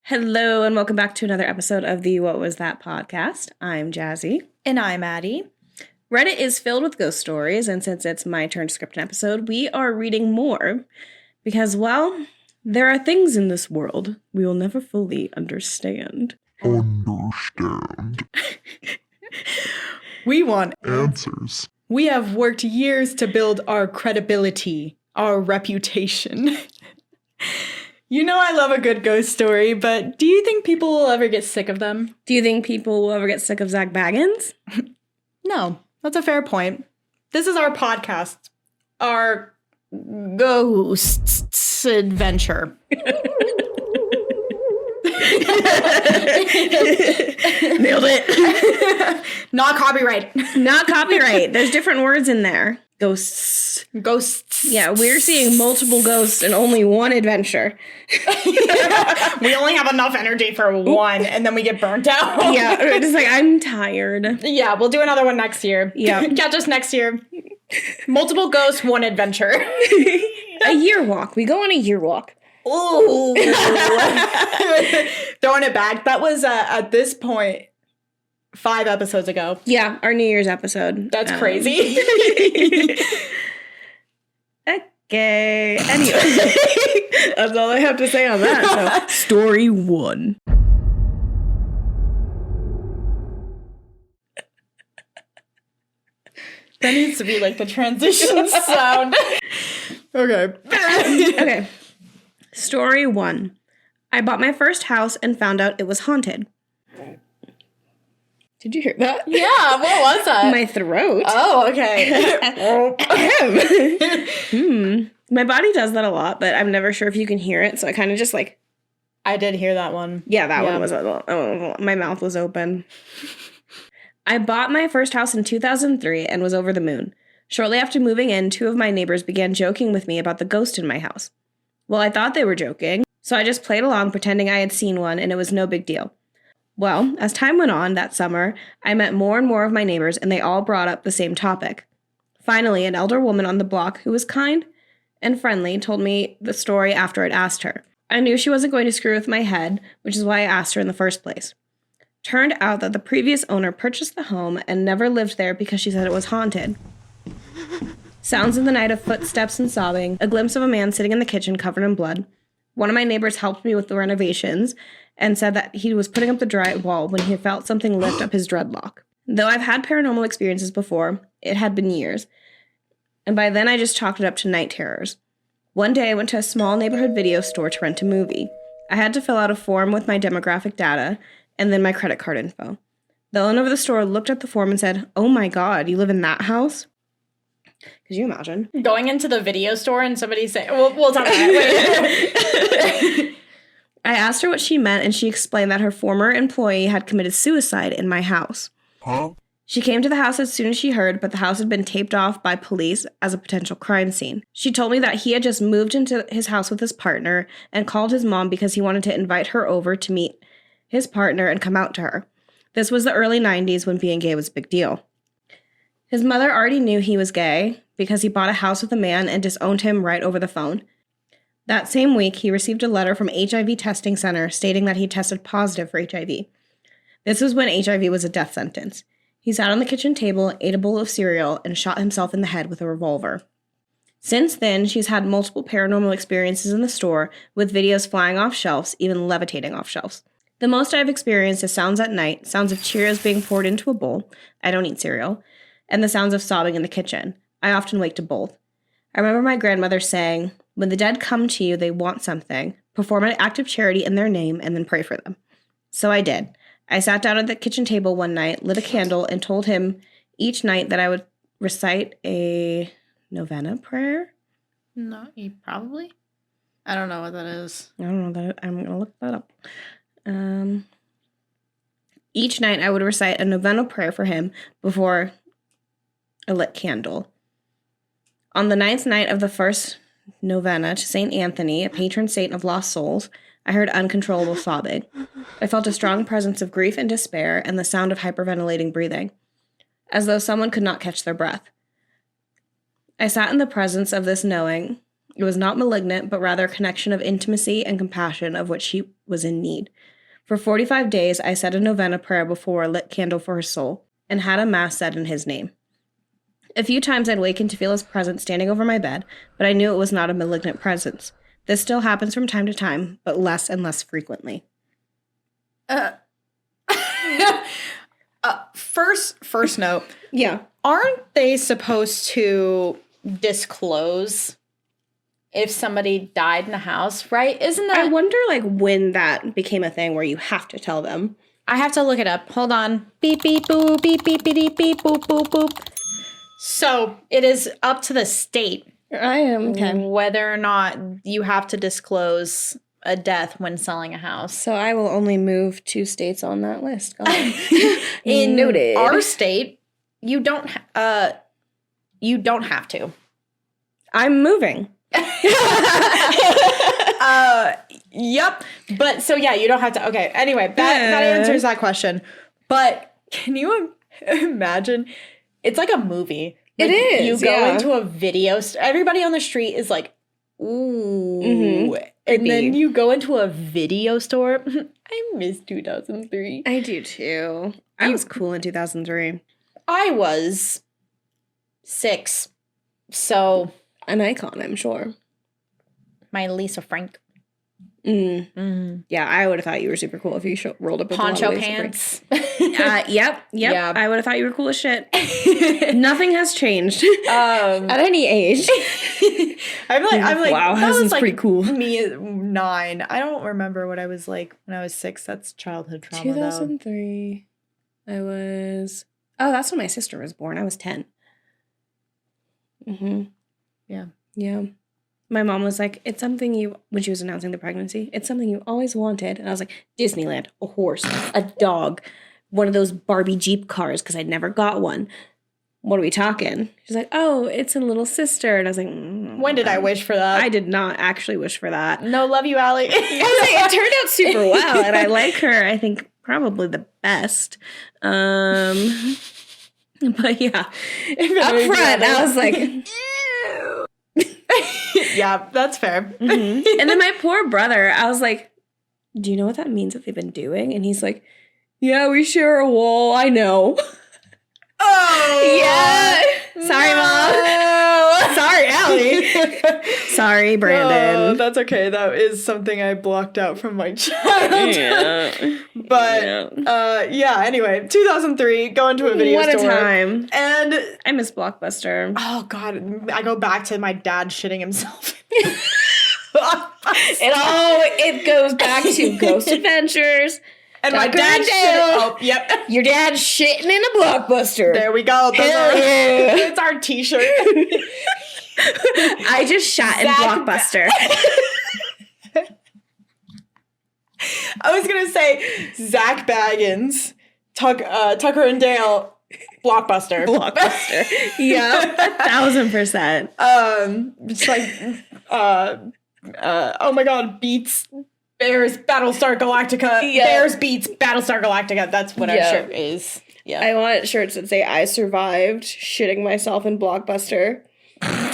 Hello and welcome back to another episode of the What Was That podcast. I'm Jazzy. And I'm Addi. Reddit is filled with ghost stories, and since it's my turn to script an episode, we are reading more because, well, there are things in this world we will never fully understand. We want answers. We have worked years to build our credibility, our reputation. You know I love a good ghost story, but do you think people will ever get sick of them? Do you think people will ever get sick of Zak Bagans? No, that's a fair point. This is our podcast, our ghosts adventure. Nailed it. Not copyright. Not copyright. There's different words in there. Ghosts. Ghosts. Yeah, we're seeing multiple ghosts in only one adventure. We only have enough energy for one, and then we get burnt out. Yeah, we're just like, I'm tired. Yeah, we'll do another one next year. Yeah. Catch us next year. Multiple ghosts, one adventure. A year walk. We go on a year walk. Ooh. Throwing it back. That was, at this point, 5 episodes ago. Yeah, our New Year's episode. That's crazy. Okay. Anyway, that's all I have to say on that. So, story 1. That needs to be like the transition sound. Okay. Okay. Story 1. I bought my first house and found out it was haunted. Did you hear that? Yeah, what was that? My throat. Oh, okay. My body does that a lot, but I'm never sure if you can hear it, so I kind of just like... I did hear that one. Yeah, that one was... my mouth was open. I bought my first house in 2003 and was over the moon. Shortly after moving in, 2 of my neighbors began joking with me about the ghost in my house. Well, I thought they were joking, so I just played along pretending I had seen one and it was no big deal. Well, as time went on that summer, I met more and more of my neighbors and they all brought up the same topic. Finally, an elder woman on the block who was kind and friendly told me the story after I'd asked her. I knew she wasn't going to screw with my head, which is why I asked her in the first place. Turned out that the previous owner purchased the home and never lived there because she said it was haunted. Sounds in the night of footsteps and sobbing, a glimpse of a man sitting in the kitchen covered in blood. One of my neighbors helped me with the renovations and said that he was putting up the drywall when he felt something lift up his dreadlock. Though I've had paranormal experiences before, it had been years, and by then I just chalked it up to night terrors. One day I went to a small neighborhood video store to rent a movie. I had to fill out a form with my demographic data and then my credit card info. The owner of the store looked at the form and said, "Oh my God, you live in that house?" Could you imagine? Going into the video store and somebody saying, we'll talk about it. I asked her what she meant, and she explained that her former employee had committed suicide in my house. Huh? She came to the house as soon as she heard, but the house had been taped off by police as a potential crime scene. She told me that he had just moved into his house with his partner and called his mom because he wanted to invite her over to meet his partner and come out to her. This was the early 90s when being gay was a big deal. His mother already knew he was gay because he bought a house with a man and disowned him right over the phone. That same week, he received a letter from HIV testing center stating that he tested positive for HIV. This was when HIV was a death sentence. He sat on the kitchen table, ate a bowl of cereal, and shot himself in the head with a revolver. Since then, she's had multiple paranormal experiences in the store, with videos flying off shelves, even levitating off shelves. The most I've experienced is sounds at night, sounds of Cheerios being poured into a bowl — I don't eat cereal — and the sounds of sobbing in the kitchen. I often wake to both. I remember my grandmother saying, "When the dead come to you, they want something. Perform an act of charity in their name and then pray for them." So I did. I sat down at the kitchen table one night, lit a candle, and told him each night that I would recite a novena prayer. No, you probably? I don't know what that is. I don't know that. I'm going to look that up. Each night I would recite a novena prayer for him before a lit candle. On the 9th night of the first novena to St. Anthony, a patron saint of lost souls, I heard uncontrollable sobbing. I felt a strong presence of grief and despair and the sound of hyperventilating breathing, as though someone could not catch their breath. I sat in the presence of this knowing It was not malignant, but rather a connection of intimacy and compassion of which she was in need. For 45 days, I said a novena prayer before a lit candle for her soul, and had a mass said in his name. A few times I'd waken to feel his presence standing over my bed, but I knew it was not a malignant presence. This still happens from time to time, but less and less frequently. First note. Yeah. Aren't they supposed to disclose if somebody died in the house, right? Isn't that... I wonder, like, when that became a thing where you have to tell them. I have to look it up. Hold on. Beep, beep, boop, beep, beep, beep, beep, boop, boop, boop. So, it is up to the state I am. Okay. whether or not you have to disclose a death when selling a house. So I will only move 2 states on that list. Go on. In Noted. our state, you don't have to. I'm moving. Yep. But so yeah, you don't have to. Okay. Anyway, that answers that question. But can you imagine? It's like a movie. Like, It is. You go into a video. Everybody on the street is like, ooh. Mm-hmm. And then you go into a video store. I miss 2003. I do too. I was cool in 2003. I was 6. So An icon, I'm sure. my Lisa Frank. Yeah, I would have thought you were super cool if you rolled up with Poncho a lot of pants. Yep. Yeah. I would have thought you were cool as shit. Nothing has changed at any age. I'm like, wow, that was Hazen's like pretty cool. Me at 9. I don't remember what I was like when I was 6. That's childhood trauma. 2003. I was. Oh, that's when my sister was born. I was 10. Yeah. Yeah. My mom was like, it's something you, when she was announcing the pregnancy, it's something you always wanted. And I was like, Disneyland, a horse, a dog, one of those Barbie Jeep cars, because I never got one. What are we talking? She's like, oh, it's a little sister. And I was like, When did I wish for that? I did not actually wish for that. No, love you, Allie. I was like, it turned out super well, and I like her, I think, probably the best. But yeah, up front, I was like, yeah, that's fair. Mm-hmm. And then my poor brother, I was like, do you know what that means that they've been doing? And he's like, yeah, we share a wall. I know. Oh! Yeah. Sorry, Mom. Sorry, Allie. Sorry, Brandon. Oh, that's okay. That is something I blocked out from my childhood. Yeah. But, yeah, anyway, 2003, go into a video store. What a time. And I miss Blockbuster. oh, God, I go back to my dad shitting himself. It goes back to Ghost Adventures. And my Tucker dad and shit. Dale. Oh, yep. Your dad's shitting in a Blockbuster. There we go. Hell yeah. It's our t-shirt. I just shot in Zak Blockbuster. I was going to say Zak Bagans, Tucker and Dale, Blockbuster. Blockbuster. Yeah, 1,000%. It's like, oh my God, Beats, Bears, Battlestar Galactica. Yeah. Bears Beats, Battlestar Galactica. That's what our shirt is. Yeah. I want shirts that say, I survived shitting myself in Blockbuster. I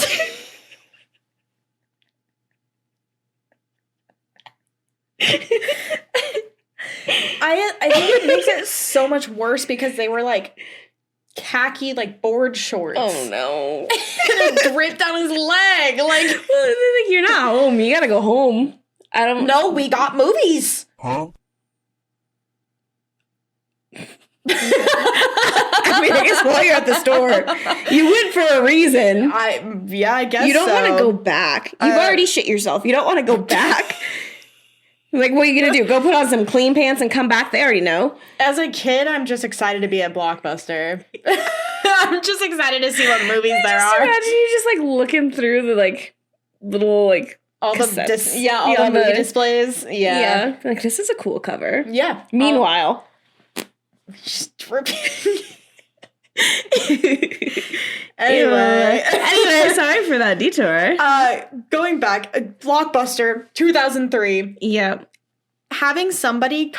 think it makes it so much worse because they were like khaki, like board shorts. Oh no. And it dripped down his leg. Like, You're not home. You gotta go home. I don't no, we got movies. Huh? I mean, I guess while you're at the store, you went for a reason. I guess You don't so. want to go back. You've already shit yourself. You don't want to go back. Like, what are you going to do? Go put on some clean pants and come back? They already know. As a kid, I'm just excited to be at Blockbuster. I'm just excited to see what movies there Just are. imagine you just, like, looking through the, like, little, like, All the cassettes. all the movie displays. Yeah. Like, this is a cool cover. Yeah. Meanwhile. Just dripping. Anyway, sorry for that detour. Going back, Blockbuster, 2003. Yeah. Having somebody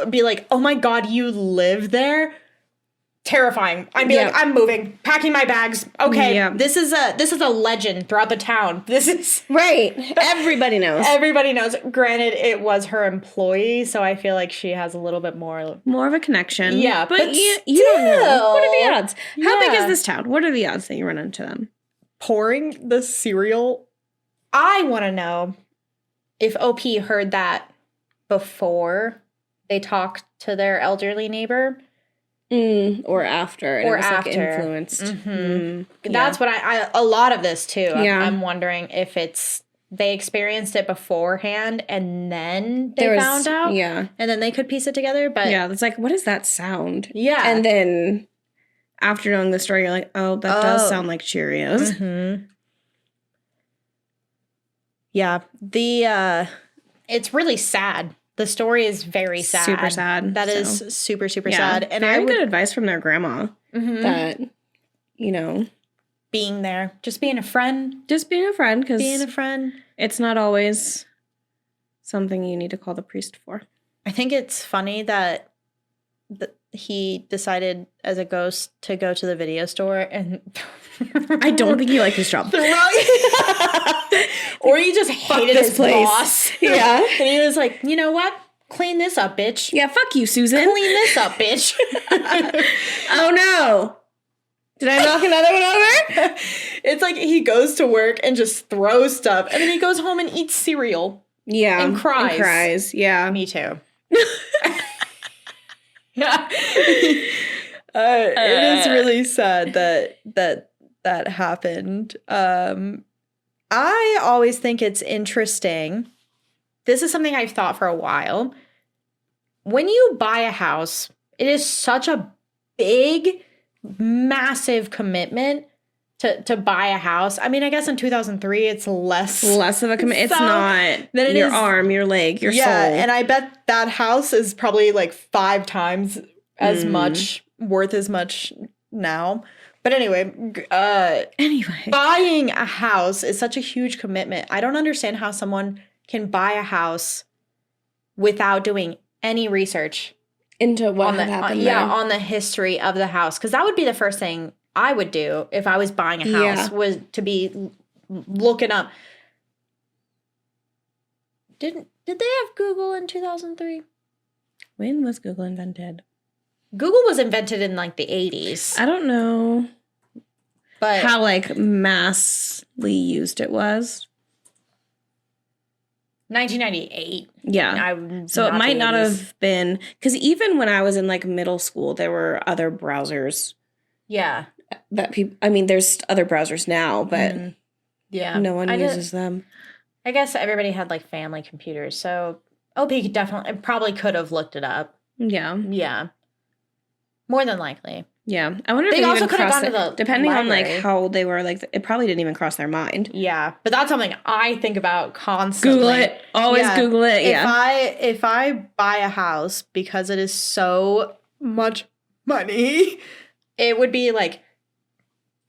be like, oh my God, you live there? terrifying. I'd be like, I'm moving, packing my bags. Okay, this is a legend throughout the town. This is right. Everybody knows. Everybody knows. Granted, it was her employee, so I feel like she has a little bit more of a connection. Yeah, but you don't know. What are the odds? How big is this town? What are the odds that you run into them? Pouring the cereal. I want to know if OP heard that before they talked to their elderly neighbor. Or after. And or it was, after. Like, influenced. That's what I a lot of this too. Yeah. I'm wondering if it's they experienced it beforehand and then they found out. Yeah. And then they could piece it together. But yeah, it's like, what is that sound? Yeah. And then after knowing the story, you're like, oh, that does sound like Cheerios. Mm-hmm. Yeah. It's really sad. The story is very sad. Super sad. That is super, super sad. And very good advice from their grandma that, being there. Just being a friend. Just being a friend. Because being a friend. It's not always something you need to call the priest for. I think it's funny that he decided as a ghost to go to the video store and... I don't think he liked his job. Or he just hated his boss. Yeah. And he was like, you know what? Clean this up, bitch. Yeah, fuck you, Susan. Clean this up, bitch. Oh, no. Did I knock another one over? It's like he goes to work and just throws stuff. And then he goes home and eats cereal. Yeah. And cries. Yeah. Me too. Yeah. It is really sad that happened. I always think it's interesting. This is something I've thought for a while. When you buy a house, it is such a big, massive commitment to buy a house. I mean, I guess in 2003, it's less of a commitment. It's not than your arm, your leg, your soul. Yeah, and I bet that house is probably like 5 times as much, worth as much now. But anyway, buying a house is such a huge commitment. I don't understand how someone can buy a house without doing any research into what happened. On the history of the house, because that would be the first thing I would do if I was buying a house was to be looking up. Did they have Google in 2003? When was Google invented? Google was invented in like the 80s. I don't know but how like massively used it was. 1998. Yeah. So it might not have been, because even when I was in like middle school, there were other browsers. Yeah. That people, I mean, there's other browsers now, but no one uses them. I guess everybody had like family computers, so OP probably could have looked it up. Yeah. Yeah. More than likely. Yeah. I wonder if they it also even could have gone to crossed the depending library. on like how old they were, like it probably didn't even cross their mind. Yeah. But that's something I think about constantly. Google it. Always Google it. Yeah. If I buy a house because it is so much money, it would be like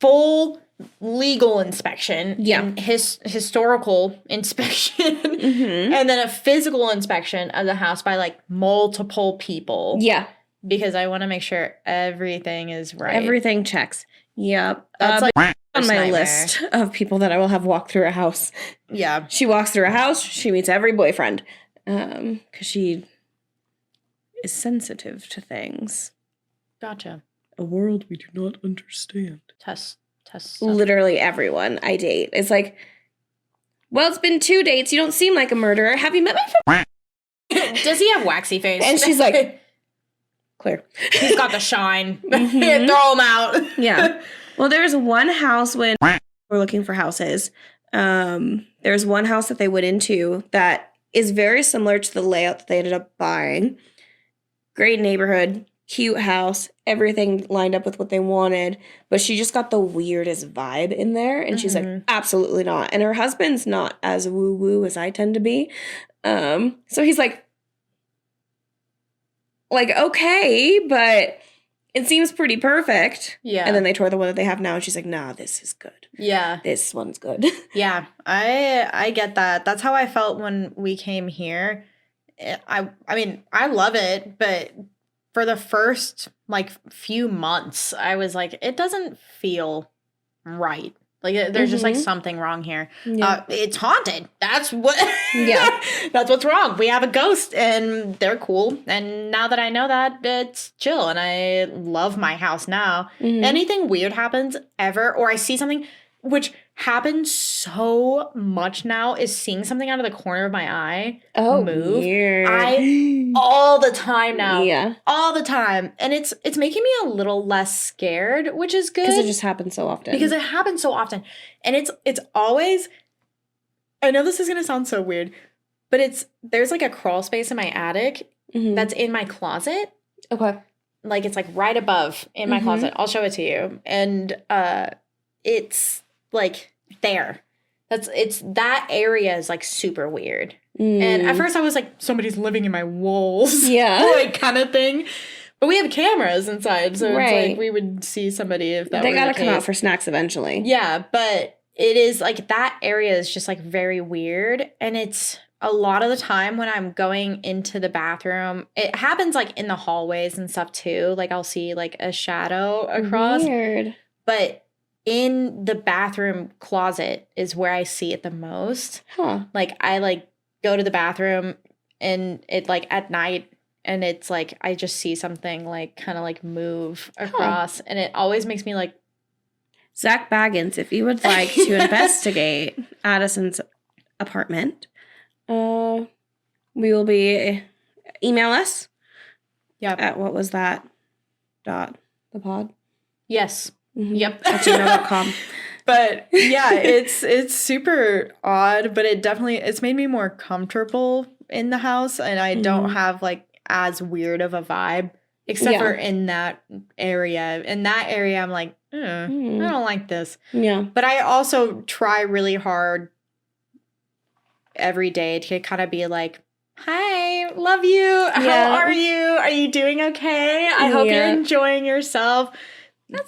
full legal inspection, and historical inspection, and then a physical inspection of the house by like multiple people. Yeah. Because I want to make sure everything is right. Everything checks. Yep. That's like on my list of people that I will have walk through a house. Yeah. She walks through a house, she meets every boyfriend. Because she is sensitive to things. Gotcha. A world we do not understand. Test. Literally everyone I date. It's like, well, it's been 2 dates. You don't seem like a murderer. Have you met my friend? Does he have waxy face? And she's like, clear. He's got the shine. Throw him out. Yeah. Well, there's one house when we're looking for houses. There's one house that they went into that is very similar to the layout that they ended up buying. Great neighborhood. Cute house, everything lined up with what they wanted, but she just got the weirdest vibe in there, and she's like, absolutely not. And her husband's not as woo-woo as I tend to be. So he's like, okay, but it seems pretty perfect. Yeah. And then they tour the one that they have now, and she's like, nah, this is good. Yeah. This one's good. Yeah, I get that. That's how I felt when we came here. I mean, I love it, but for the first like few months, I was like, it doesn't feel right. Like there's just like something wrong here. Yeah. It's haunted. That's what. Yeah. That's what's wrong. We have a ghost, and they're cool. And now that I know that, it's chill, and I love my house now. Anything weird happens ever, or I see something, which happens so much now, is seeing something out of the corner of my eye move. Weird. All the time now. Yeah. All the time. And it's making me a little less scared, which is good. Because it just happens so often. Because it happens so often. And it's always, I know this is going to sound so weird, but there's like a crawl space in my attic that's in my closet. Okay. Like it's like right above in my closet. I'll show it to you. And it's like there. That area is like super weird. And at first I was like, somebody's living in my walls. Yeah. Like kind of thing. But we have cameras inside, so it's like we would see somebody if that were the case. They gotta come out for snacks eventually. Yeah, but it is like that area is just like very weird. And it's a lot of the time when I'm going into the bathroom, it happens like in the hallways and stuff too. Like I'll see like a shadow across. Weird. But in the bathroom closet is where I see it the most. Huh. Like I like go to the bathroom and it like at night and it's like I just see something like kind of like move across and it always makes me like Zak Bagans, if you would like to investigate Addison's apartment, we will be email us. Yep. At what was that? The pod? Yes. Yep. At gmail.com. But yeah, it's super odd, but it's made me more comfortable in the house, and I don't have like as weird of a vibe, except for in that area. In that area, I'm like, I don't like this. Yeah. But I also try really hard every day to kind of be like, hi, love you. How are you? Are you doing okay? I hope you're enjoying yourself.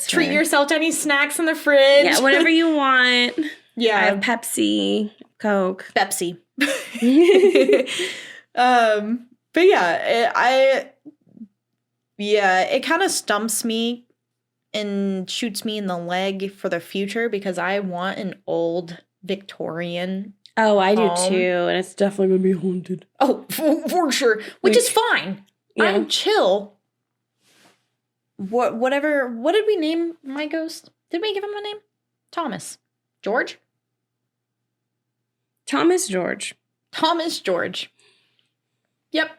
Treat yourself to any snacks in the fridge. Yeah, whatever you want. Yeah. I have Pepsi, Coke. Pepsi. But yeah, it kind of stumps me and shoots me in the leg for the future because I want an old Victorian. Oh, I do too, and it's definitely gonna be haunted. Oh, for sure, which is fine. Yeah. I'm chill. What did we name my ghost? Did we give him a name? Thomas. George? Thomas George. Thomas George. Yep.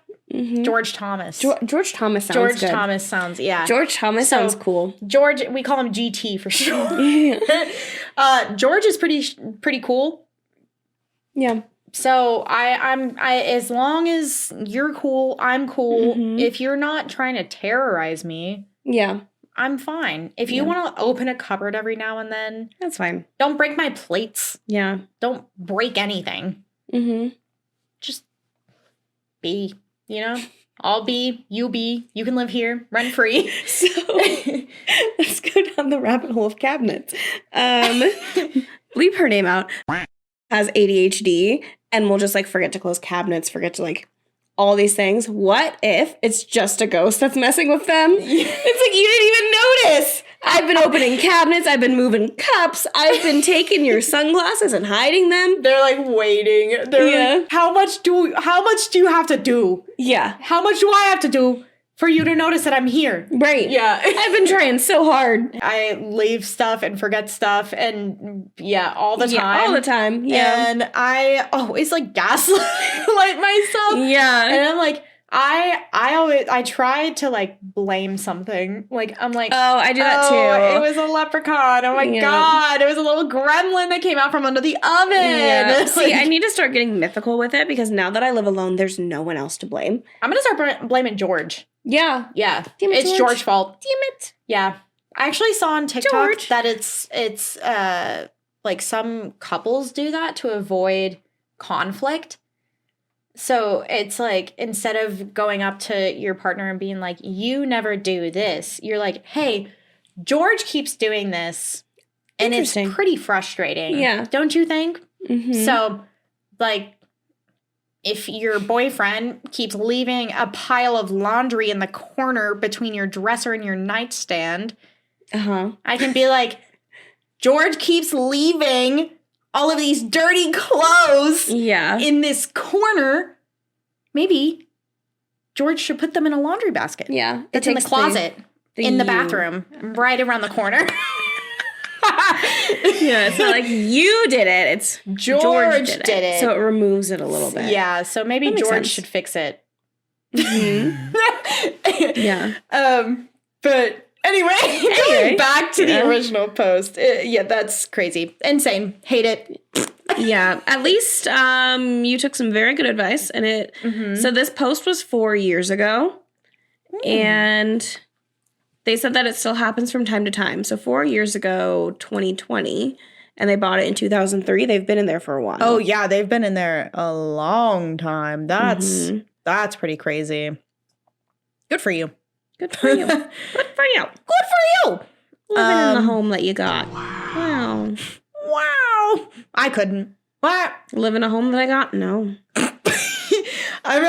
George Thomas. George Thomas sounds George good. Thomas sounds, yeah. George Thomas sounds cool. George, we call him GT for sure. George is pretty cool. Yeah. So I as long as you're cool, I'm cool. If you're not trying to terrorize me, I'm fine. If you want to open a cupboard every now and then, that's fine. Don't break my plates. Yeah. Don't break anything. Just be, I'll be, you be, you can live here, rent free. So let's go down the rabbit hole of cabinets. Bleep her name out. Has ADHD and will just like forget to close cabinets, forget to like all these things. What if it's just a ghost that's messing with them? It's like you didn't even notice. I've been opening cabinets. I've been moving cups. I've been taking your sunglasses and hiding them. They're like waiting. They're like, how much do you have to do? Yeah. How much do I have to do for you to notice that I'm here? Right. Yeah. I've been trying so hard. I leave stuff and forget stuff and all the time. Yeah, all the time. Yeah. And I always like gaslight myself. Yeah. And I'm like, I try to like blame something. Like I'm like, oh, I do that too. It was a leprechaun. Oh my God. It was a little gremlin that came out from under the oven. Yeah. See, I need to start getting mythical with it because now that I live alone, there's no one else to blame. I'm going to start blaming George. Yeah. Yeah. Damn it, it's George's fault. Damn it. Yeah. I actually saw on TikTok that it's like some couples do that to avoid conflict. So it's like instead of going up to your partner and being like, you never do this, you're like, hey, George keeps doing this. And it's pretty frustrating. Yeah. Don't you think? So like if your boyfriend keeps leaving a pile of laundry in the corner between your dresser and your nightstand, I can be like, George keeps leaving all of these dirty clothes in this corner. Maybe George should put them in a laundry basket. Yeah. It's in the closet, in the bathroom, right around the corner. Yeah, it's not like you did it. It's George did it. So it removes it a little bit. Yeah, so maybe George should fix it. Mm-hmm. Yeah. But anyway, going back to the original post. That's crazy. Insane. Hate it. Yeah. At least you took some very good advice. And it. So this post was 4 years ago. And they said that it still happens from time to time. So 4 years ago, 2020, and they bought it in 2003. They've been in there for a while. Oh, yeah. They've been in there a long time. That's pretty crazy. Good for you. Good for you. Good for you. Good for you. Living in the home that you got. Wow. Wow. I couldn't. What? Live in a home that I got? No. I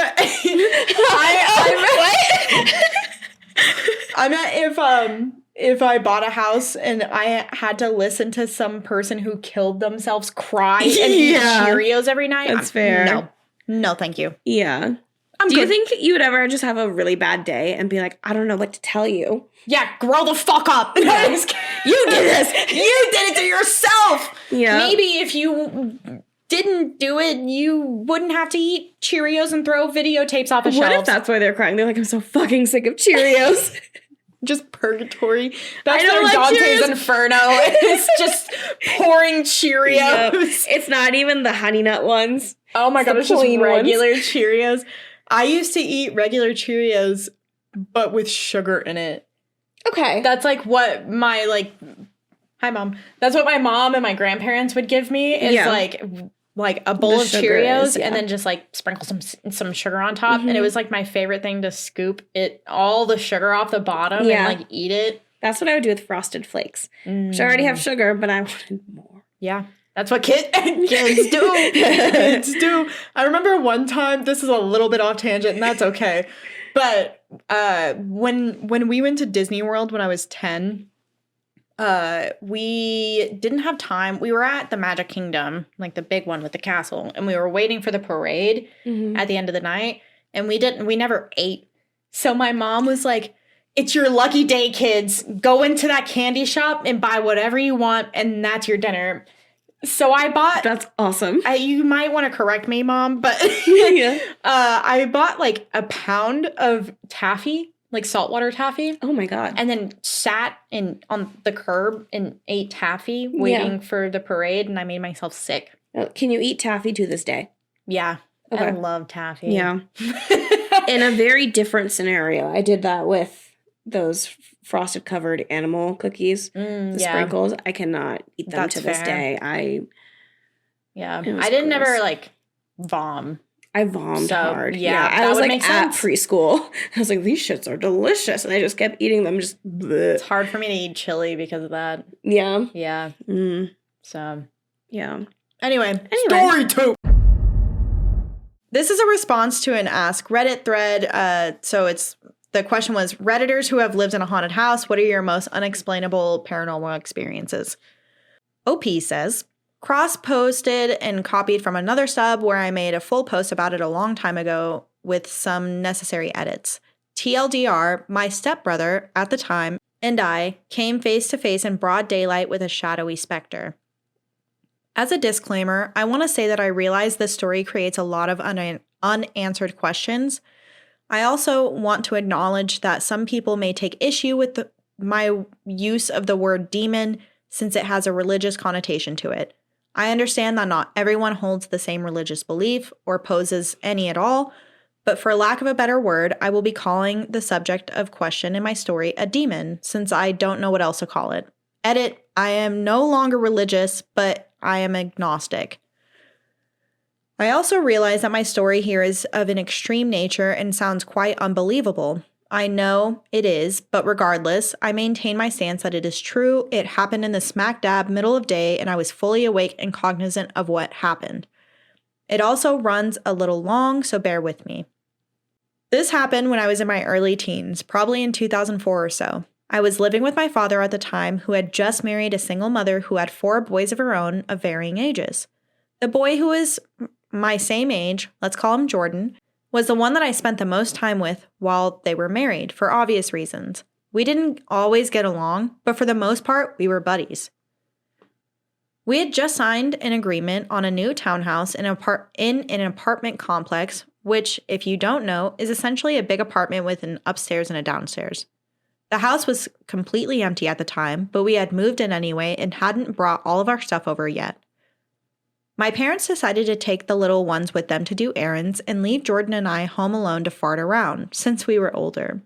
meant if I bought a house and I had to listen to some person who killed themselves cry and eat Cheerios every night. That's fair. No, thank you. Yeah. Do you think you would ever just have a really bad day and be like, I don't know what to tell you? Yeah, grow the fuck up. You did this. You did it to yourself. Yeah. Maybe if you didn't do it, you wouldn't have to eat Cheerios and throw videotapes off a shelf. What if that's why they're crying? They're like, I'm so fucking sick of Cheerios. Just purgatory. That's their like Dante's Cheerios. Inferno. It's just pouring Cheerios. Yep. It's not even the Honey Nut ones. Oh my god, it's just regular Cheerios. I used to eat regular Cheerios, but with sugar in it. Okay. That's like what my hi mom. That's what my mom and my grandparents would give me is like a bowl of Cheerios and then just like sprinkle some sugar on top. And it was like my favorite thing to scoop all the sugar off the bottom and like eat it. That's what I would do with Frosted Flakes. Which I already have sugar, but I wanted more. Yeah. That's what kids do. Kids do. I remember one time, this is a little bit off tangent, and that's okay. But when we went to Disney World when I was 10, we didn't have time. We were at the Magic Kingdom, like the big one with the castle, and we were waiting for the parade at the end of the night, and we never ate. So my mom was like, it's your lucky day, kids. Go into that candy shop and buy whatever you want, and that's your dinner. So I bought... That's awesome. You might want to correct me, Mom, but I bought like a pound of taffy, like saltwater taffy. Oh my god. And then sat on the curb and ate taffy waiting for the parade, and I made myself sick. Can you eat taffy to this day? Yeah. Okay. I love taffy. Yeah. In a very different scenario, I did that with those frosted covered animal cookies, the sprinkles. I cannot eat them to this day. I didn't ever like vom. I vommed hard. Yeah, I was like at preschool. I was like, these shits are delicious, and I just kept eating them. Just bleh. It's hard for me to eat chili because of that. Yeah. Yeah. So yeah. Anyway, story 2. This is a response to an Ask Reddit thread. The question was, Redditors who have lived in a haunted house, what are your most unexplainable paranormal experiences? OP says, cross-posted and copied from another sub where I made a full post about it a long time ago with some necessary edits. TLDR, my stepbrother at the time and I came face to face in broad daylight with a shadowy specter. As a disclaimer, I want to say that I realize this story creates a lot of unanswered questions. I also want to acknowledge that some people may take issue with my use of the word demon since it has a religious connotation to it. I understand that not everyone holds the same religious belief or poses any at all, but for lack of a better word, I will be calling the subject of question in my story a demon since I don't know what else to call it. Edit, I am no longer religious, but I am agnostic. I also realize that my story here is of an extreme nature and sounds quite unbelievable. I know it is, but regardless, I maintain my stance that it is true. It happened in the smack dab middle of day, and I was fully awake and cognizant of what happened. It also runs a little long, so bear with me. This happened when I was in my early teens, probably in 2004 or so. I was living with my father at the time, who had just married a single mother who had 4 boys of her own of varying ages. The boy who was my same age, let's call him Jordan, was the one that I spent the most time with while they were married, for obvious reasons. We didn't always get along, but for the most part, we were buddies. We had just signed an agreement on a new townhouse in an apartment complex, which, if you don't know, is essentially a big apartment with an upstairs and a downstairs. The house was completely empty at the time, but we had moved in anyway and hadn't brought all of our stuff over yet. My parents decided to take the little ones with them to do errands and leave Jordan and I home alone to fart around, since we were older.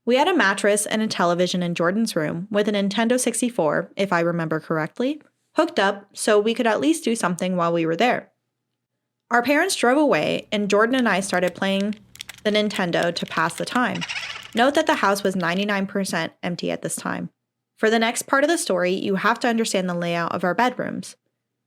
We had a mattress and a television in Jordan's room with a Nintendo 64, if I remember correctly, hooked up so we could at least do something while we were there. Our parents drove away, and Jordan and I started playing the Nintendo to pass the time. Note that the house was 99% empty at this time. For the next part of the story, you have to understand the layout of our bedrooms.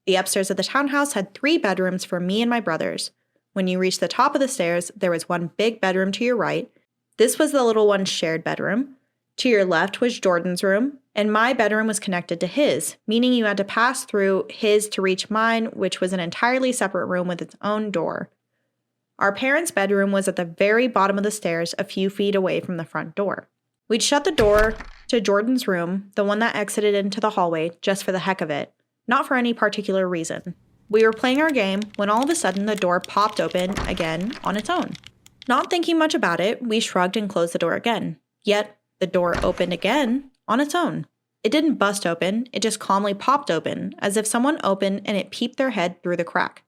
The upstairs of the townhouse had 3 bedrooms for me and my brothers. When you reached the top of the stairs, there was one big bedroom to your right. This was the little one's shared bedroom. To your left was Jordan's room, and my bedroom was connected to his, meaning you had to pass through his to reach mine, which was an entirely separate room with its own door. Our parents' bedroom was at the very bottom of the stairs, a few feet away from the front door. We'd shut the door to Jordan's room, the one that exited into the hallway, just for the heck of it, not for any particular reason. We were playing our game when all of a sudden the door popped open again on its own. Not thinking much about it, we shrugged and closed the door again. Yet, the door opened again on its own. It didn't bust open, it just calmly popped open, as if someone opened and it peeped their head through the crack.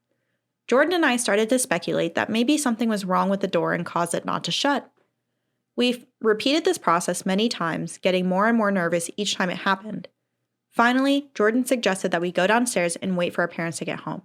Jordan and I started to speculate that maybe something was wrong with the door and caused it not to shut. We repeated this process many times, getting more and more nervous each time it happened. Finally, Jordan suggested that we go downstairs and wait for our parents to get home.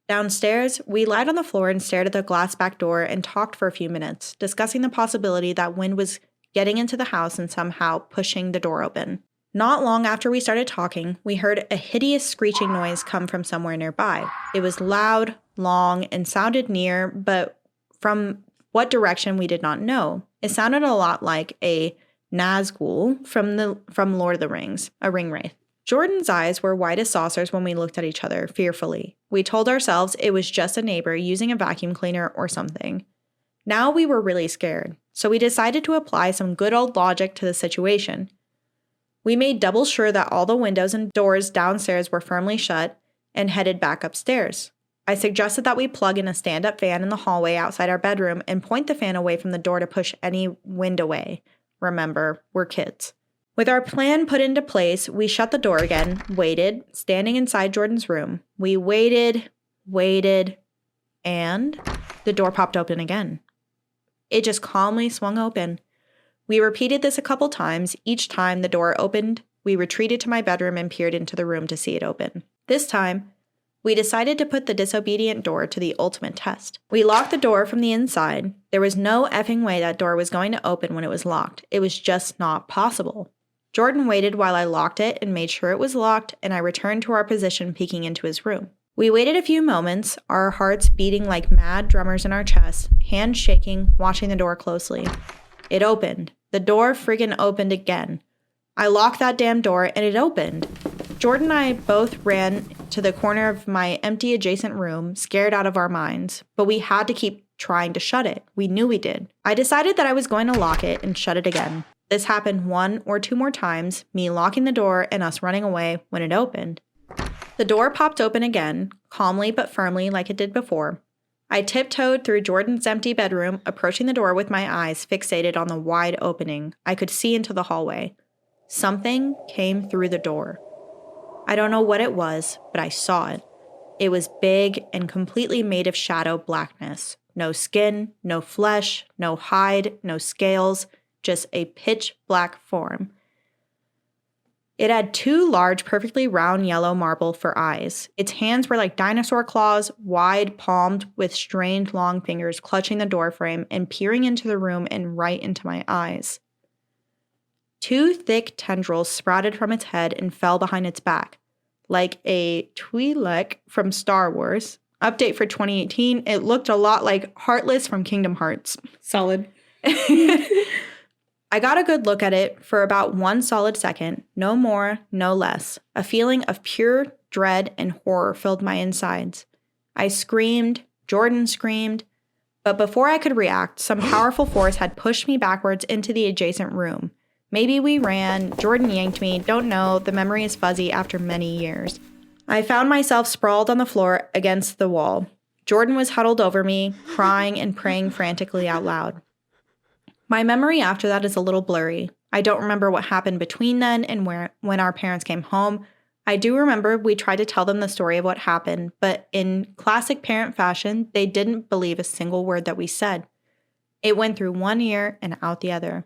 Downstairs, we lied on the floor and stared at the glass back door and talked for a few minutes, discussing the possibility that wind was getting into the house and somehow pushing the door open. Not long after we started talking, we heard a hideous screeching noise come from somewhere nearby. It was loud, long, and sounded near, but from what direction we did not know. It sounded a lot like a Nazgul from Lord of the Rings, a ringwraith. Jordan's eyes were white as saucers when we looked at each other, fearfully. We told ourselves it was just a neighbor using a vacuum cleaner or something. Now we were really scared, so we decided to apply some good old logic to the situation. We made double sure that all the windows and doors downstairs were firmly shut and headed back upstairs. I suggested that we plug in a stand-up fan in the hallway outside our bedroom and point the fan away from the door to push any wind away. Remember, we're kids. With our plan put into place, we shut the door again, waited, standing inside Jordan's room. We waited, and the door popped open again. It just calmly swung open. We repeated this a couple times. Each time the door opened, we retreated to my bedroom and peered into the room to see it open. This time, we decided to put the disobedient door to the ultimate test. We locked the door from the inside. There was no effing way that door was going to open when it was locked. It was just not possible. Jordan waited while I locked it and made sure it was locked, and I returned to our position peeking into his room. We waited a few moments, our hearts beating like mad drummers in our chests, hands shaking, watching the door closely. It opened. The door friggin' opened again. I locked that damn door and it opened. Jordan and I both ran to the corner of my empty adjacent room, scared out of our minds, but we had to keep trying to shut it. We knew we did. I decided that I was going to lock it and shut it again. This happened 1 or 2 more times, me locking the door and us running away when it opened. The door popped open again, calmly but firmly like it did before. I tiptoed through Jordan's empty bedroom, approaching the door with my eyes fixated on the wide opening. I could see into the hallway. Something came through the door. I don't know what it was, but I saw it. It was big and completely made of shadow blackness. No skin, no flesh, no hide, no scales, just a pitch black form. It had 2 large, perfectly round yellow marble for eyes. Its hands were like dinosaur claws, wide palmed with strange long fingers clutching the doorframe and peering into the room and right into my eyes. 2 thick tendrils sprouted from its head and fell behind its back, like a Twi'lek from Star Wars. Update for 2018. It looked a lot like Heartless from Kingdom Hearts. Solid. I got a good look at it for about 1 solid second. No more, no less. A feeling of pure dread and horror filled my insides. I screamed. Jordan screamed. But before I could react, some powerful force had pushed me backwards into the adjacent room. Maybe we ran. Jordan yanked me. Don't know. The memory is fuzzy after many years. I found myself sprawled on the floor against the wall. Jordan was huddled over me, crying and praying frantically out loud. My memory after that is a little blurry. I don't remember what happened between then and when our parents came home. I do remember we tried to tell them the story of what happened, but in classic parent fashion, they didn't believe a single word that we said. It went through one ear and out the other.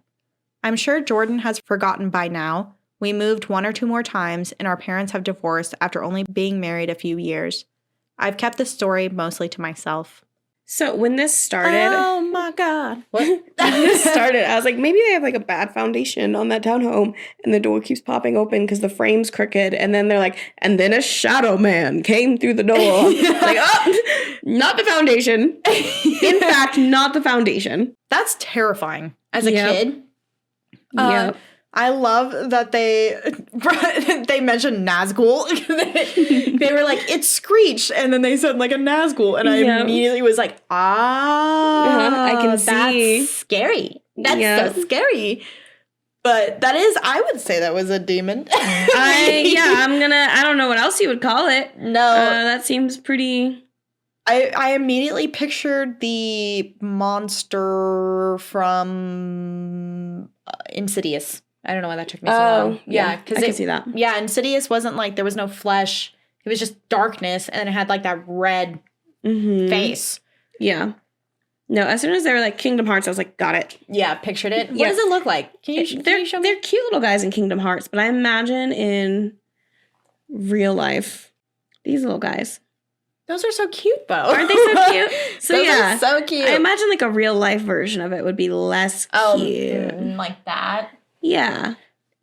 I'm sure Jordan has forgotten by now. We moved 1 or 2 more times, and our parents have divorced after only being married a few years. I've kept this story mostly to myself. So when this started... Oh my God. What? When this started, I was like, maybe they have like a bad foundation on that townhome, and the door keeps popping open because the frame's crooked, and then they're like, and then a shadow man came through the door. Like, oh, not the foundation. In fact, not the foundation. That's terrifying as a kid. Yep. I love that they mentioned Nazgul. They were like, it screeched, and then they said like a Nazgul, and I immediately was like, I can see. That's scary. That's so scary. But that is, I would say that was a demon. I don't know what else you would call it. No. That seems pretty... I immediately pictured the monster from Insidious. I don't know why that took me so long. Yeah, because I can see that. Yeah, Insidious wasn't like, there was no flesh. It was just darkness, and it had like that red face. Yeah. No, as soon as they were like Kingdom Hearts, I was like, got it. Yeah, pictured it. What does it look like? Can you show me? They're cute little guys in Kingdom Hearts, but I imagine in real life, these little guys. Those are so cute, though. Aren't they so cute? So Those are so cute. I imagine like a real life version of it would be less cute. Like that? Yeah.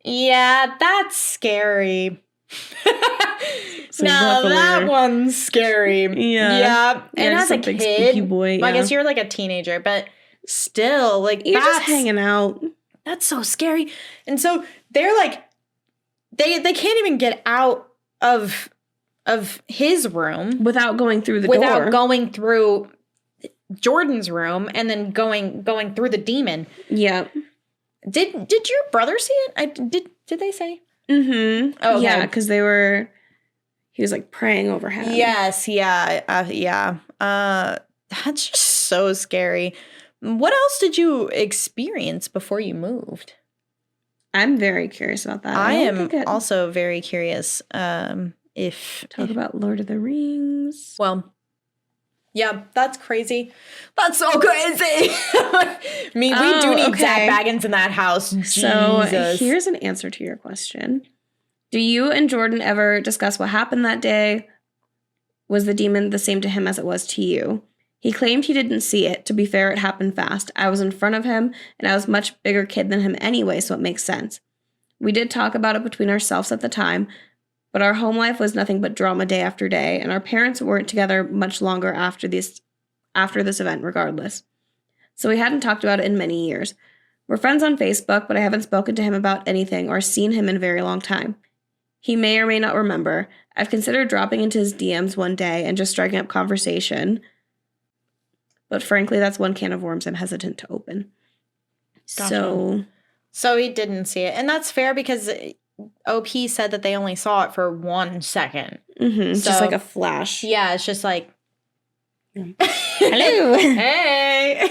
Yeah, that's scary. So no, that one's scary. Yeah. And as a kid, boy, I guess you're like a teenager, but still, like, you're just hanging out. That's so scary. And so they're like, they can't even get out of his room without going through the door. Without going through Jordan's room and then going through the demon. Yeah. Did your brother see it? Did they say? Mm-hmm. Oh, yeah, because he was like praying over him. Yes, yeah. That's just so scary. What else did you experience before you moved? I'm very curious about that. I am also very curious. Talk about Lord of the Rings. Well, yeah, that's crazy. That's so crazy. We do need Zak Bagans in that house. So Jesus. Here's an answer to your question. Do you and Jordan ever discuss what happened that day? Was the demon the same to him as it was to you? He claimed he didn't see it. To be fair, it happened fast. I was in front of him, and I was a much bigger kid than him anyway, so it makes sense. We did talk about it between ourselves at the time, but our home life was nothing but drama day after day, and our parents weren't together much longer after this event regardless. So we hadn't talked about it in many years. We're friends on Facebook, but I haven't spoken to him about anything or seen him in a very long time. He may or may not remember. I've considered dropping into his DMs one day and just striking up conversation, but frankly, that's one can of worms I'm hesitant to open. Gotcha. So he didn't see it, and that's fair because OP said that they only saw it for 1 second. It's just like a flash. Yeah, it's just like, hello. Hey.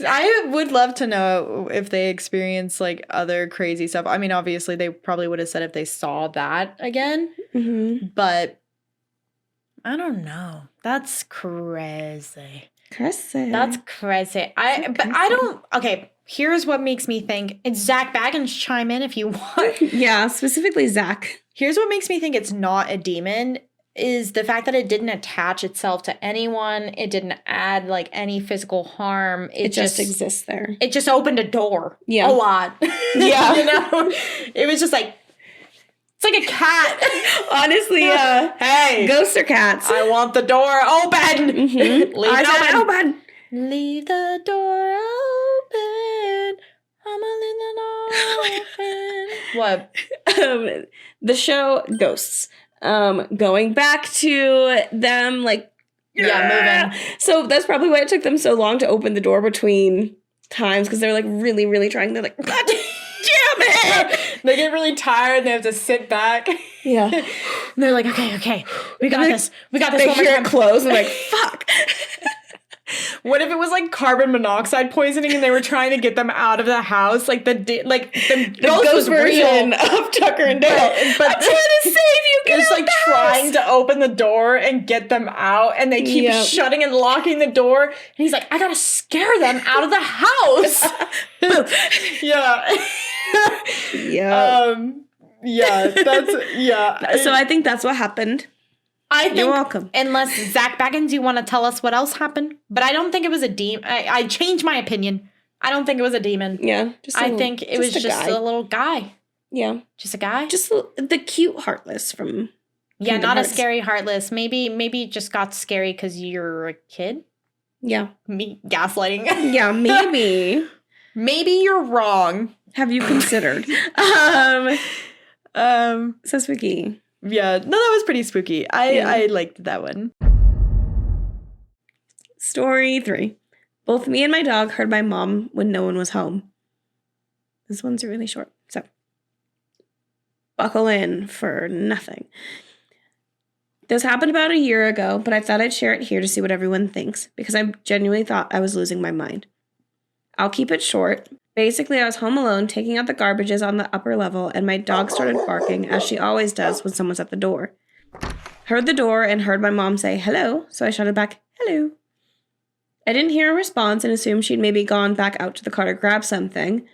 I would love to know if they experience like other crazy stuff. I mean, obviously they probably would have said if they saw that again, but I don't know. That's crazy. That's crazy. Okay, here's what makes me think. It's Zak Bagans, chime in if you want. Yeah, specifically Zak. Here's what makes me think it's not a demon is the fact that it didn't attach itself to anyone. It didn't add like any physical harm. It just exists there. It just opened a door. Yeah. A lot. Yeah. You know? It was just like, like a cat. Honestly, Hey, ghosts are cats. I want the door open. Mm-hmm. Leave I said it open. open. Leave the door open. I'ma leave the door open. What? The show Ghosts. Going back to them, like, Yeah, moving. So that's probably why it took them so long to open the door between times, because they're like really, really trying. They're like, God damn it! They get really tired. They have to sit back. Yeah. And they're like, okay, we got this. We got this. They one more hear time. it close and like, fuck. What if it was like carbon monoxide poisoning and they were trying to get them out of the house? Like the ghost version of Tucker and Dale. But I'm trying to save you. Get it's out like the trying house. to open the door and get them out, and they keep shutting and locking the door. And he's like, I gotta scare them out of the house. Yeah. Yeah. Yeah. That's yeah. So I think that's what happened. I think, you're welcome. Unless Zak Bagans, you want to tell us what else happened? But I don't think it was a demon. I changed my opinion. I don't think it was a demon. Yeah. I think it was just a little guy. Yeah. Just a guy? Just the cute Heartless from Yeah, Kingdom not Hearts. a scary Heartless. Maybe it just got scary because you're a kid? Yeah. Me gaslighting. Yeah, maybe. Maybe you're wrong. Have you considered? So spooky. Yeah, no, that was pretty spooky. I liked that one. Story 3. Both me and my dog heard my mom when no one was home. This one's really short, so buckle in for nothing. This happened about a year ago, but I thought I'd share it here to see what everyone thinks, because I genuinely thought I was losing my mind. I'll keep it short. Basically, I was home alone taking out the garbages on the upper level, and my dog started barking, as she always does when someone's at the door. Heard the door and heard my mom say, hello, so I shouted back, hello. I didn't hear a response and assumed she'd maybe gone back out to the car to grab something,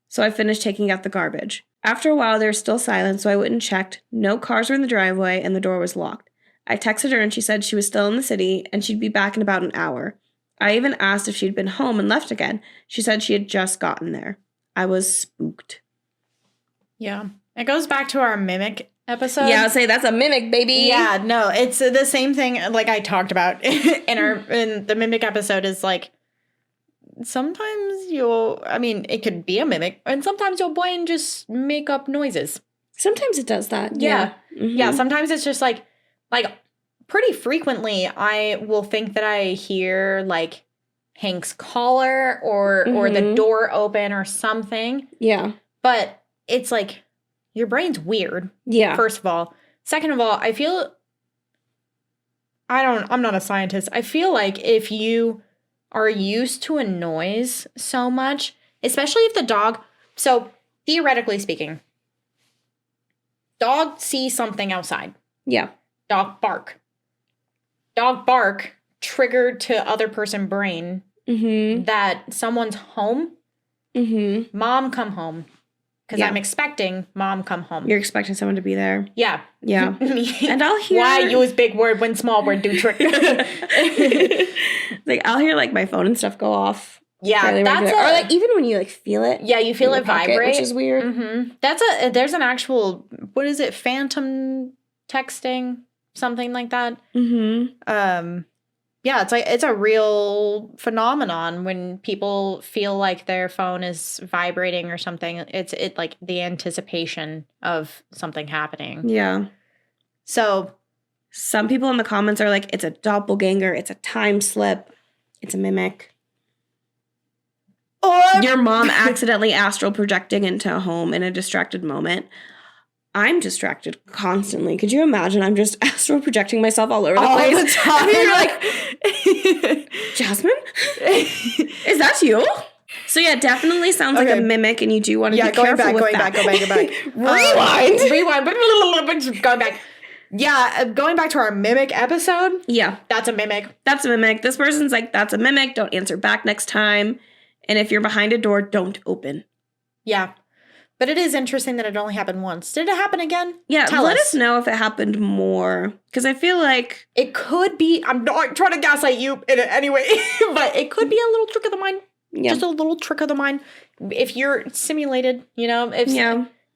so I finished taking out the garbage. After a while, there was still silence, so I went and checked. No cars were in the driveway, and the door was locked. I texted her, and she said she was still in the city, and she'd be back in about an hour. I even asked if she'd been home and left again. She said she had just gotten there. I was spooked. Yeah. It goes back to our mimic episode. Yeah, I'll say that's a mimic, baby. Yeah, no, it's the same thing like I talked about in the mimic episode is like sometimes it could be a mimic, and sometimes your brain just make up noises. Sometimes it does that. Yeah. Mm-hmm. Yeah, sometimes it's just like pretty frequently I will think that I hear like Hank's collar or the door open or something. Yeah. But it's like your brain's weird. Yeah. First of all. Second of all, I'm not a scientist. I feel like if you are used to a noise so much, especially if the dog, so theoretically speaking, dog sees something outside. Yeah. Dog bark. Dog bark triggered to other person brain that someone's home. Mm-hmm. Mom come home. Because I'm expecting mom come home. You're expecting someone to be there. Yeah. Yeah. And I'll hear... Why use big word when small word do trick? Like, I'll hear, like, my phone and stuff go off. Yeah, or, like, even when you, like, feel it. Yeah, you feel it vibrate. Which is weird. Mm-hmm. There's an actual... What is it? Phantom texting? Something like that. Mm-hmm. Yeah, it's a real phenomenon when people feel like their phone is vibrating or something. It's like the anticipation of something happening. Yeah. So some people in the comments are like, it's a doppelganger, it's a time slip, it's a mimic. Or your mom accidentally astral projecting into a home in a distracted moment. I'm distracted constantly. Could you imagine? I'm just astral projecting myself all over the place. All the time. And you're like, Jasmine? Is that you? So yeah, definitely sounds like a mimic, and you do want to be careful with that. Go back. Rewind. Going back. Yeah, going back to our mimic episode. Yeah. That's a mimic. That's a mimic. This person's like, that's a mimic. Don't answer back next time. And if you're behind a door, don't open. Yeah. But it is interesting that it only happened once. Did it happen again? Yeah, let us know if it happened more. Because I feel like... It could be... I'm not trying to gaslight you in any way. But it could be a little trick of the mind. Yeah. Just a little trick of the mind. If you're simulated,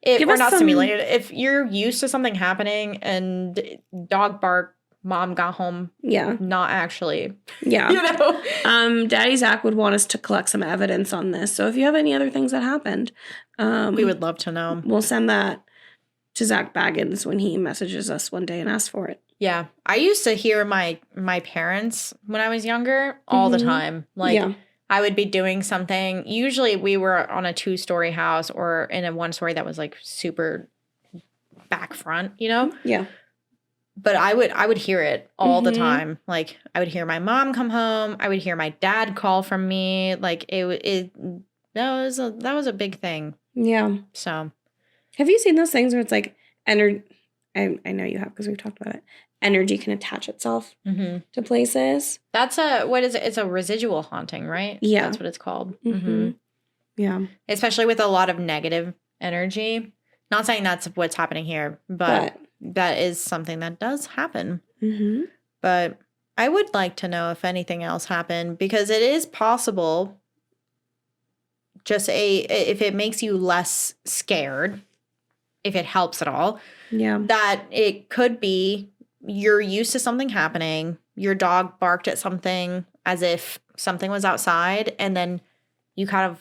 Give Or us not some- simulated. If you're used to something happening and dog bark, mom got home, Yeah. not actually. Yeah. You know? Daddy Zach would want us to collect some evidence on this. So if you have any other things that happened, We would love to know. we'll send that to Zak Bagans when he messages us one day and asks for it. Yeah. I used to hear my parents when I was younger all the time. Like, Yeah. I would be doing something. Usually we were on a 2-story house or in a 1-story that was like super back front, you know? Yeah. But I would hear it all the time. Like, I would hear my mom come home. I would hear my dad call from me. Like, that was a big thing. Yeah. So, Have you seen those things where it's like energy? I know you have because we've talked about it. Energy can attach itself to places. that's what is it? It's a residual haunting, right? Yeah. That's what it's called. Yeah. Especially with a lot of negative energy. Not saying that's what's happening here, but that is something that does happen. But I would like to know if anything else happened, because it is possible, just if it makes you less scared, if it helps at all, Yeah. that it could be you're used to something happening, your dog barked at something as if something was outside, and then you kind of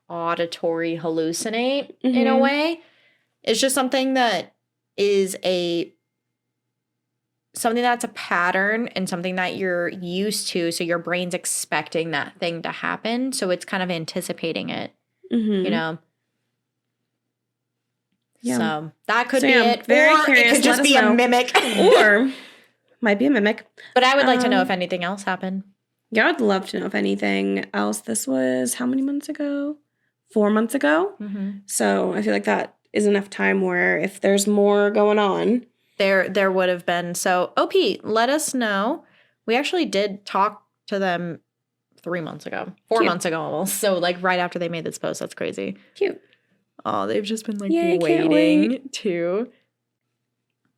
auditory hallucinate in a way. It's just something that is something that's a pattern and something that you're used to, so your brain's expecting that thing to happen, so it's kind of anticipating it, you know. Yeah. So that could be I'm it. very Or curious. it could just Let us be a know. mimic. Or might be a mimic. But I would like to know if anything else happened. Yeah, I'd love to know if anything else. This was how many months ago? 4 months ago. So I feel like that is enough time where if there's more going on. There would have been. So, OP, let us know. We actually did talk to them 3 months ago. 4 months ago almost. So, like, right after they made this post. That's crazy. Cute. Oh, they've just been, like, Yay, can't waiting wait. to.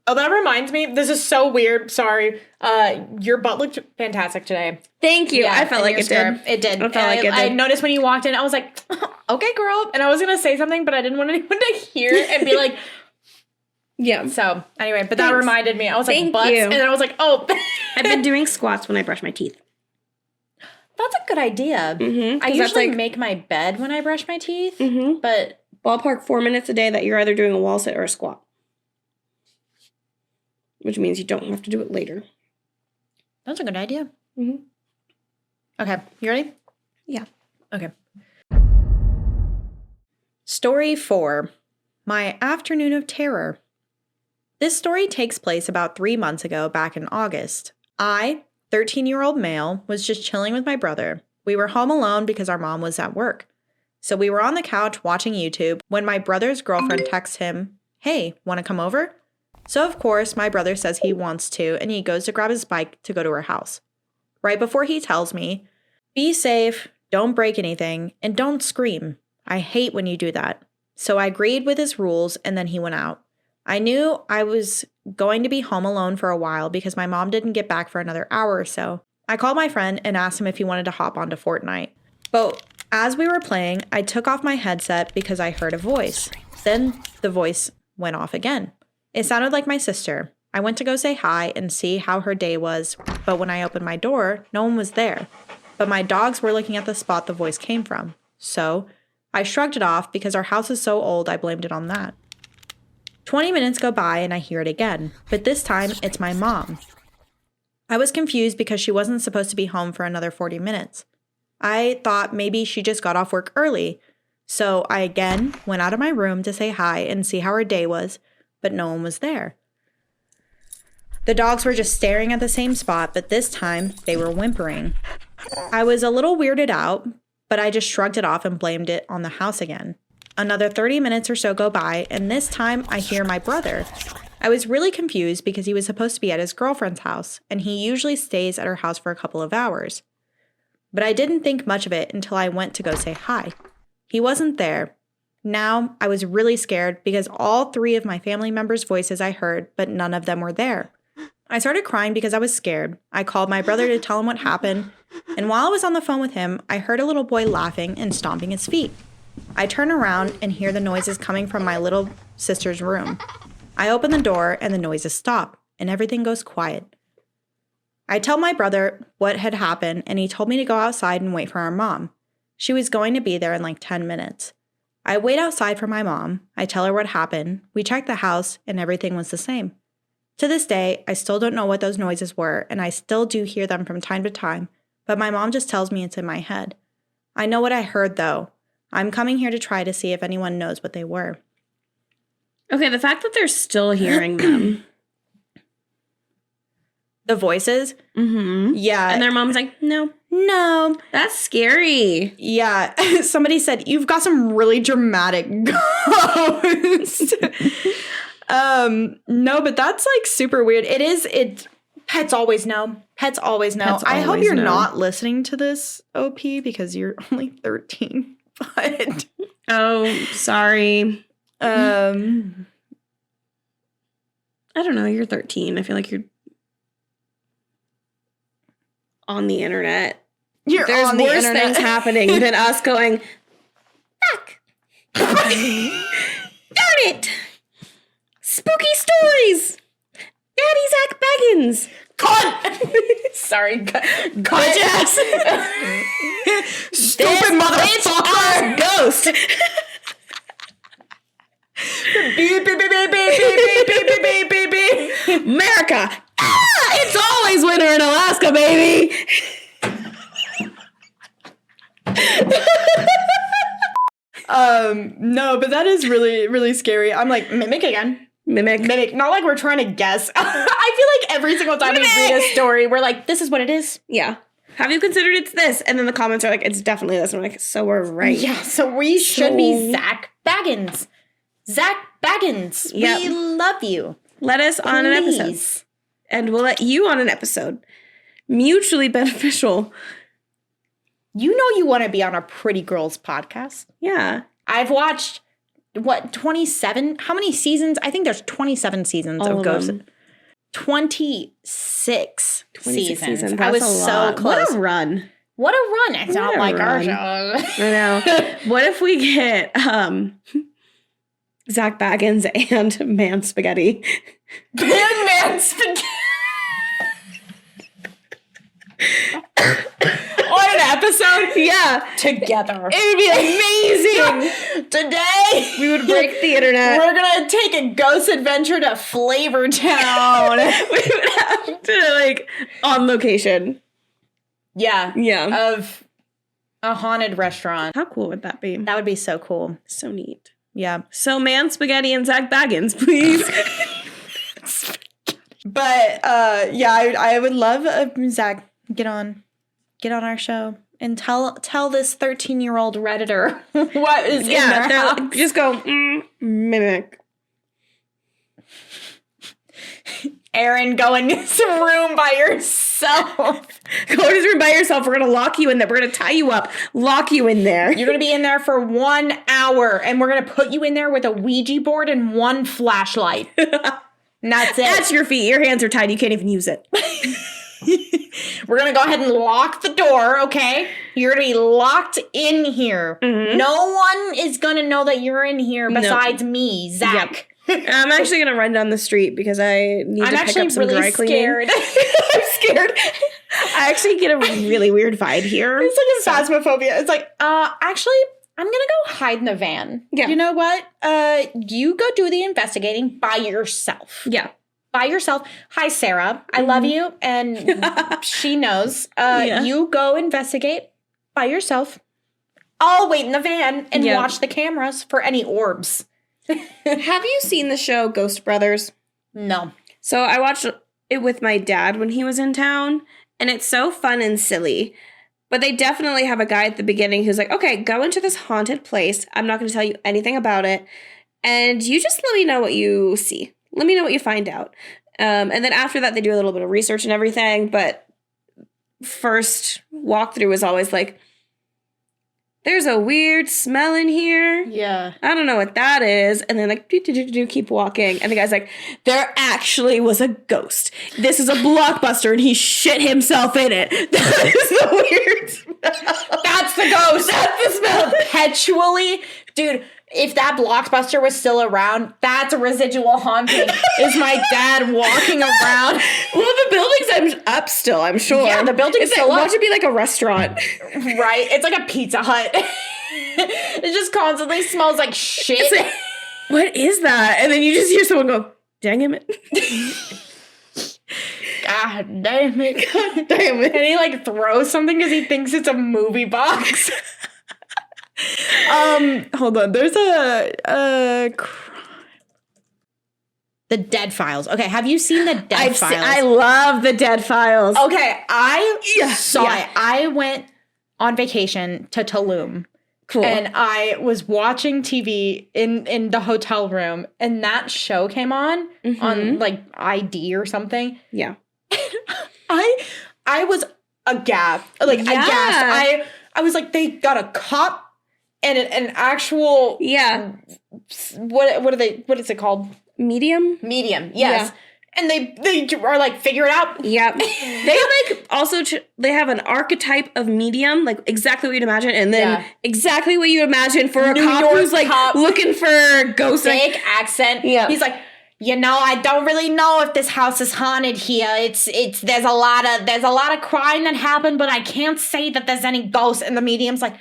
Oh, that reminds me. This is so weird. Sorry. Your butt looked fantastic today. Thank you. Yeah, I felt and like your it skirt. did. It did. I felt like it I did. noticed when you walked in, I was like, okay, girl. And I was going to say something, but I didn't want anyone to hear and be like, Yeah. so anyway, but that Thanks. reminded me. I was like, Thank butts. you. And then I was like, oh. I've been doing squats when I brush my teeth. That's a good idea. I usually make my bed when I brush my teeth, but Ballpark 4 minutes a day that you're either doing a wall sit or a squat. Which means you don't have to do it later. that's a good idea. Okay, you ready? Yeah. Okay. Story 4, My Afternoon of Terror. This story takes place about 3 months ago, back in August. I, 13-year-old male, was just chilling with my brother. We were home alone because our mom was at work. So we were on the couch watching YouTube when my brother's girlfriend texts him, "Hey, want to come over?" So of course, my brother says he wants to, and he goes to grab his bike to go to her house. Right before he tells me, "Be safe, don't break anything, and don't scream. I hate when you do that." So I agreed with his rules, and then he went out. I knew I was going to be home alone for a while because my mom didn't get back for another hour or so. I called my friend and asked him if he wanted to hop onto Fortnite. But as we were playing, I took off my headset because I heard a voice. Then the voice went off again. It sounded like my sister. I went to go say hi and see how her day was, but when I opened my door, no one was there. But my dogs were looking at the spot the voice came from. So I shrugged it off because our house is so old, I blamed it on that. 20 minutes go by and I hear it again, but this time it's my mom. I was confused because she wasn't supposed to be home for another 40 minutes. I thought maybe she just got off work early. So I again went out of my room to say hi and see how her day was, but no one was there. The dogs were just staring at the same spot, but this time they were whimpering. I was a little weirded out, but I just shrugged it off and blamed it on the house again. Another 30 minutes or so go by, and this time I hear my brother. I was really confused because he was supposed to be at his girlfriend's house, and he usually stays at her house for a couple of hours. But I didn't think much of it until I went to go say hi. He wasn't there. Now I was really scared because all 3 of my family members' voices I heard, but none of them were there. I started crying because I was scared. I called my brother to tell him what happened, and while I was on the phone with him, I heard a little boy laughing and stomping his feet. I turn around and hear the noises coming from my little sister's room. I open the door and the noises stop and everything goes quiet. I tell my brother what had happened and he told me to go outside and wait for our mom. She was going to be there in like 10 minutes. I wait outside for my mom. I tell her what happened. We check the house and everything was the same. To this day, I still don't know what those noises were and I still do hear them from time to time, but my mom just tells me it's in my head. I know what I heard though. I'm coming here to try to see if anyone knows what they were. Okay, the fact that they're still hearing them. The voices? Mm-hmm. Yeah. And their mom's like, no. No. That's scary. Yeah. Somebody said, you've got some really dramatic ghosts. No, but that's like super weird. Pets always know. Pets always know. Pets I hope always you're know. not listening to this, OP, because you're only 13. But Oh, sorry. I don't know. You're 13. I feel like you're on the internet. There's on the worse internet. things happening than us going, fuck. Darn it. Spooky stories. Daddy Zak Bagans. Cut! Sorry, cut. Yes. Stupid motherfucker! Ghost. Beep, beep, beep, beep, beep, beep, beep, beep, beep, beep. America. It's always winter in Alaska, baby. No, but that is really, really scary. I'm like, mimic again. Mimic. Not like we're trying to guess. I feel like every single time we read a story, we're like, this is what it is. Yeah. Have you considered it's this? And then the comments are like, it's definitely this. And I'm like, so we're right. Yeah, so we should be Zak Bagans. Zak Bagans. Yep. We love you. Let us on an episode. Please. And we'll let you on an episode. Mutually beneficial. You know you want to be on a Pretty Girls podcast. Yeah. I've watched, 27? How many seasons? I think there's 27 seasons All of of Ghosts. them. 26 seasons. That's I was a so lot. close. What a run. What a run. It's not a like our run. show. I know. What if we get Zak Bagans and Man Spaghetti? Man spaghetti. On an episode? Yeah. Together. It would be amazing. Today, We would break the internet. we're going to take a ghost adventure to Flavor Town. We would have to, like, on location. Yeah. Yeah. Of a haunted restaurant. How cool would that be? That would be so cool. So neat. Yeah. So, Man Spaghetti and Zak Bagans, please. But, yeah, I would love Zach, get on our show and tell this 13-year-old Redditor what is in their house. Like, just go, mimic. Erin, go in this room by yourself. Go to this room by yourself. We're going to lock you in there. We're going to tie you up, lock you in there. You're going to be in there for 1 hour, and we're going to put you in there with a Ouija board and one flashlight. And that's it. That's your feet. Your hands are tied. You can't even use it. We're going to go ahead and lock the door, okay? You're going to be locked in here. Mm-hmm. No one is going to know that you're in here besides me, Zach. I'm actually going to run down the street because I need to pick up some really dry cleaning. scared. I'm scared. I actually get a really weird vibe here. It's like a phasmophobia. It's like, actually, I'm going to go hide in the van. Yeah. You know what? You go do the investigating by yourself. Yeah. By yourself. Hi, Sarah. I love you. And she knows. Yeah. You go investigate by yourself. I'll wait in the van and watch the cameras for any orbs. Have you seen the show Ghost Brothers? No. So I watched it with my dad when he was in town, and it's so fun and silly. But they definitely have a guy at the beginning who's like, okay, go into this haunted place. I'm not going to tell you anything about it. And you just let me know what you see. Let me know what you find out. And then after that, they do a little bit of research and everything. But first walkthrough is always like, there's a weird smell in here. Yeah. I don't know what that is. And then like, keep walking. And the guy's like, there actually was a ghost. This is a Blockbuster and he shit himself in it. That is the weird smell. That's the ghost. That's the smell. Perpetually. Dude, if that Blockbuster was still around, that's a residual haunting. Is my dad walking around. Well, the building's up still, I'm sure. Yeah, the building's still up. Watch it be like a restaurant. Right? It's like a Pizza Hut. It just constantly smells like shit. Like, what is that? And then you just hear someone go, dang it. God damn it. God damn it. And he like throws something because he thinks it's a movie box. Hold on. There's The Dead Files. Okay, have you seen The Dead Files? I love The Dead Files. Okay, I saw Yeah. it. I went on vacation to Tulum. Cool. And I was watching TV in the hotel room, and that show came on like ID or something. Yeah. I was aghast. Like aghast. I was like, they got a cop and an actual what is it called? Medium, yes. Yeah. And they are like, figure it out. Yep. They like also they have an archetype of medium, like exactly what you'd imagine, and then exactly what you imagine for a cop who's like looking for ghosts. Fake accent. Yeah. He's like, I don't really know if this house is haunted here. It's there's a lot of crime that happened, but I can't say that there's any ghosts. And the medium's like,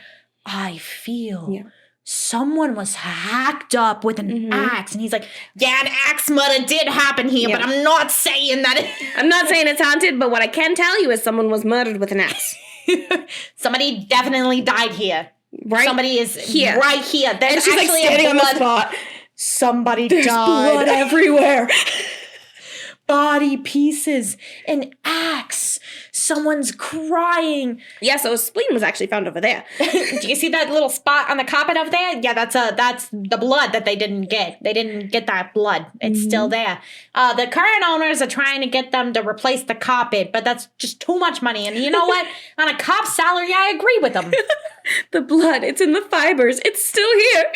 I feel someone was hacked up with an axe. And he's like, yeah, an axe murder did happen here, but I'm not saying that. I'm not saying it's haunted, but what I can tell you is someone was murdered with an axe. Somebody definitely died here. Right? Somebody is here. Right here. There's and she's actually like standing on the spot. Somebody There's died. Blood everywhere. Body pieces, an axe, someone's crying. Yeah, so a spleen was actually found over there. Do you see that little spot on the carpet over there? Yeah, that's the blood that they didn't get. They didn't get that blood. It's still there. The current owners are trying to get them to replace the carpet, but that's just too much money. And you know what? On a cop's salary, I agree with them. The blood, it's in the fibers. It's still here.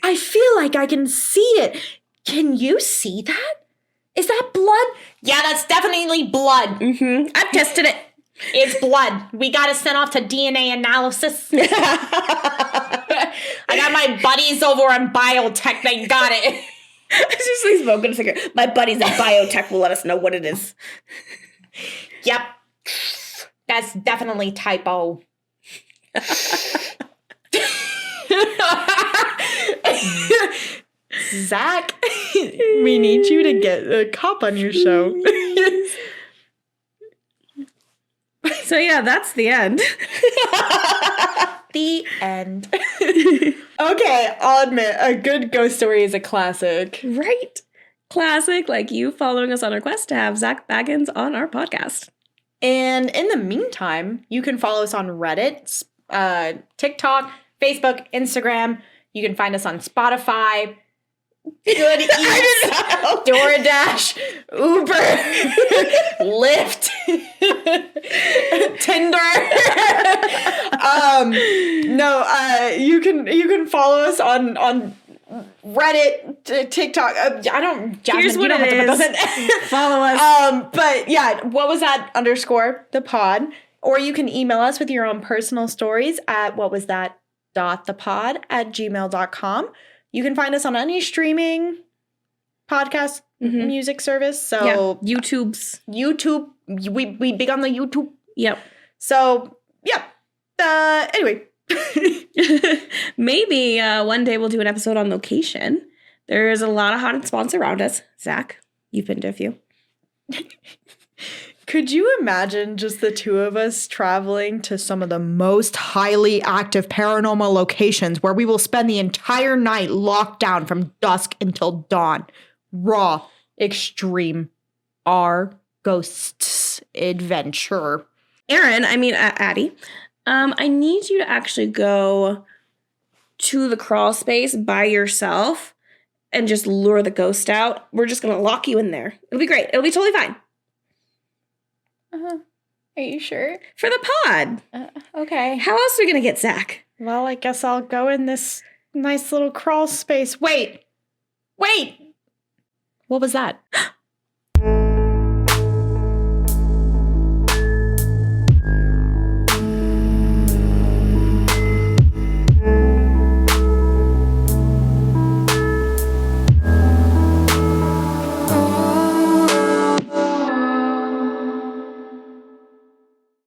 I feel like I can see it. Can you see that? Is that blood? Yeah, that's definitely blood. I've tested it. It's blood. We got it sent off to DNA analysis. I got my buddies over in biotech. They got it. It's just like smoking a cigarette. My buddies at biotech will let us know what it is. Yep. That's definitely typo. Zach, we need you to get a cop on your show. So yeah, that's the end. The end. Okay, I'll admit, a good ghost story is a classic. Right? Classic, like you following us on our quest to have Zak Bagans on our podcast. And in the meantime, you can follow us on Reddit, TikTok, Facebook, Instagram. You can find us on Spotify, Good Eats, DoorDash, Uber, Lyft, Tinder. You can follow us on Reddit, TikTok. Jasmine, here's what it is. Follow us. But yeah, what was that _the pod? Or you can email us with your own personal stories at whatwasthat.thepod@gmail.com. You can find us on any streaming podcast music service. So YouTube. We big on the YouTube. Yep. So yeah. Anyway. Maybe one day we'll do an episode on location. There's a lot of haunted spots around us. Zach, you've been to a few. Could you imagine just the two of us traveling to some of the most highly active paranormal locations where we will spend the entire night locked down from dusk until dawn? Raw, extreme, our ghosts adventure. Addi, I need you to actually go to the crawl space by yourself and just lure the ghost out. We're just going to lock you in there. It'll be great. It'll be totally fine. Are you sure? For the pod. Okay. How else are we going to get Zach? Well, I guess I'll go in this nice little crawl space. Wait! What was that?